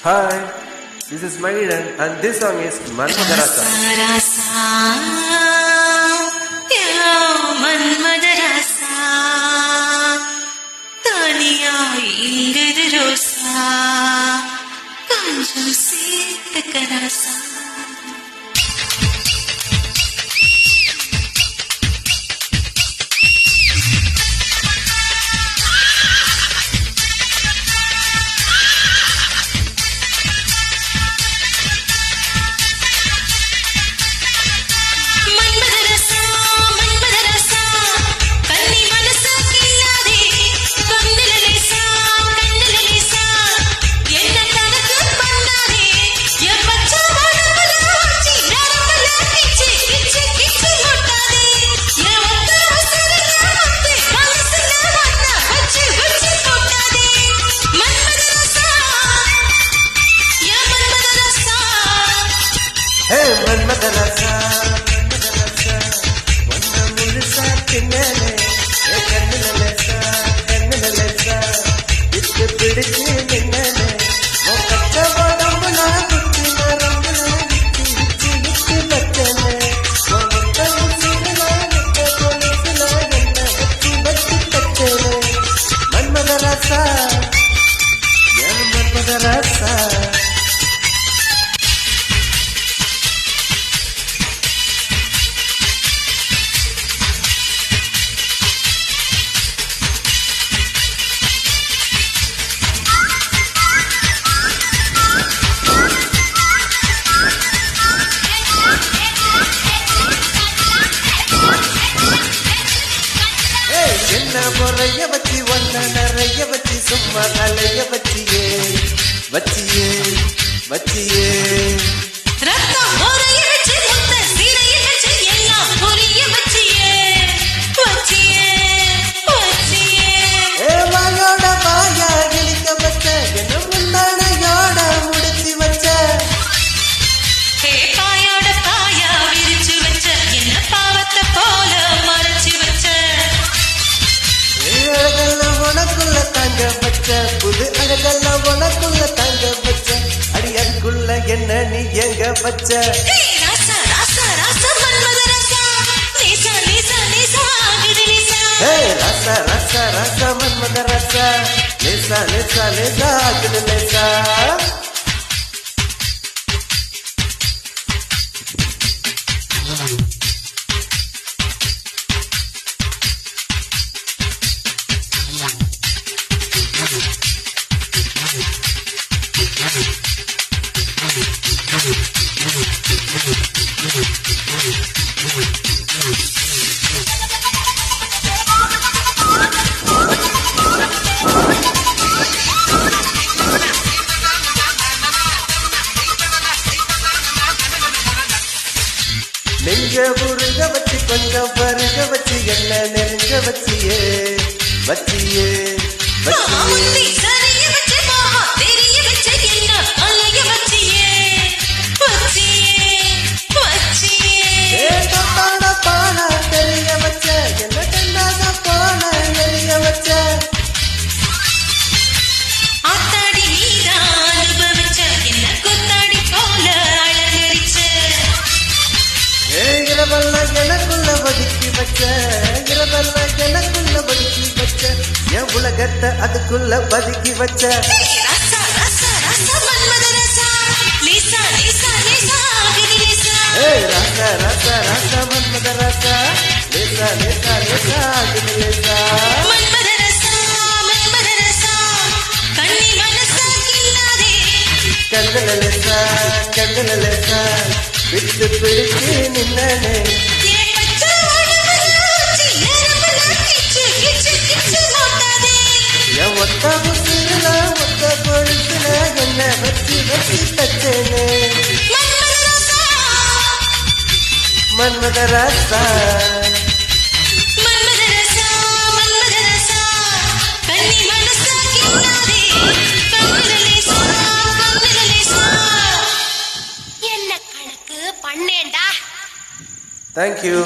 Hi, this is Manidan and this song is Manmadarasa. Rasa, ya Manmadarasa, taniya ingadu rosa, kanjam seetaka rasa. Hey, Manmadarasa, vanna mulusa tinnane, kannilesa, ittu pidichu ninnane, o kacha vadambula kuttina rambula vitti battane, o muttam sirla nutta polisla enna vatti tattane, Manmadarasa, ya Manmadarasa. முறைய வச்சி ஒன்ன நிறைய வச்சி சும்மா அலைய வச்சியே வச்சியே வச்சியே ரத்தம் முறைய வச்சி முத்த சீரைய வச்சி எல்லாம் புரிய வச்சியே வச்சியே வச்சியே ஏ வாயோட வாயா கிளிக்க வச்ச என்ன முந்தானையோட முடிச்சி வச்ச ஏ பாயோட பாயா விரிச்சு வச்ச என்ன பாவத்தை போல மறைச்சு வச்ச அழகெல்லாம் உனக்குள்ள தாங்க வச்ச புது அழகெல்லாம் உனக்குள்ள தாங்க வச்ச அடி அதுக்குள்ள என்ன நீ எங்க வச்ச ராசா ராசா ராசா மன்மதரசா நீசா நீசா நீசா ஆகுது நீசா ராசா ராசா ராசா மன்மதரசா லேசா லேசா லேசா ஆகுது லேசா நெஞ்ச உருக வச்சு கொஞ்சம் பருக வச்சு என்ன நெருங்க வச்சியே வச்சியே வச்சியே சரிய வச்சு மாமா தெரிய வச்சு என்ன அலைய வச்சியே வச்சியே வச்சியே தொட்டாட பாட தெரிய வச்ச என்ன கண்டாத போன எரிய வச்ச ஆத்தாடி நீதான் அனுபவிச்ச என்ன குத்தாடி போல அழகரிச்ச இரவெல்லாம் எனக்குள்ள ஒதுக்கி வச்ச இரவெல்லாம் எனக்குள்ள ஒதுக்கி வச்ச என் உலகத்தை அதுக்குள்ள பதுக்கி வச்ச ராசா ராசா ராசா மன்மதரசா லேசா லேசா லேசா ஆகுது லேசா ராசா ராசா ராசா மன்மதரசா லேசா லேசா லேசா ஆகுது லேசா மன்மதரசா மன்மதரசா கண்ணி மனசா கில்லாதே கண்ணுல லேசா விட்டு பிடிச்சு நின்னனே ஏ பச்சை உடம்புலாச்சி நரம்புலாம் கிச்சு கிச்சு கிச்சு மோட்டாதே என் ஒத்த முசில ஒத்த கொழுத்துல என்ன வச்சு வச்சு தச்சேனே மன்மதரசா மன்மதரசா மன்மதரசா மன்மதரசா கண்ணி மனசா கில்லாதே கண்ணுல லேசா என்ன கணக்கு பண்ணேன்டா Thank you.